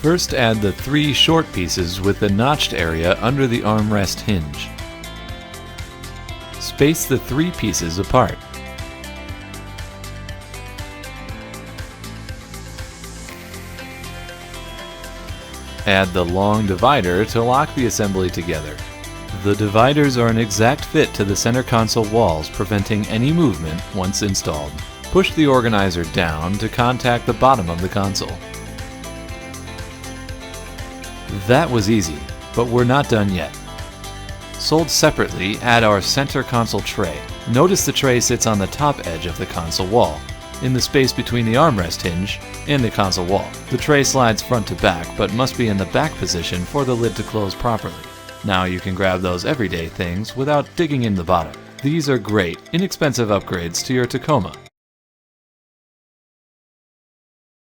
First, add the 3 short pieces with the notched area under the armrest hinge. Space the 3 pieces apart. Add the long divider to lock the assembly together. The dividers are an exact fit to the center console walls, preventing any movement once installed. Push the organizer down to contact the bottom of the console. That was easy, but we're not done yet. Sold separately, add our center console tray. Notice the tray sits on the top edge of the console wall, in the space between the armrest hinge and the console wall. The tray slides front to back, but must be in the back position for the lid to close properly. Now you can grab those everyday things without digging in the bottom. These are great, inexpensive upgrades to your Tacoma.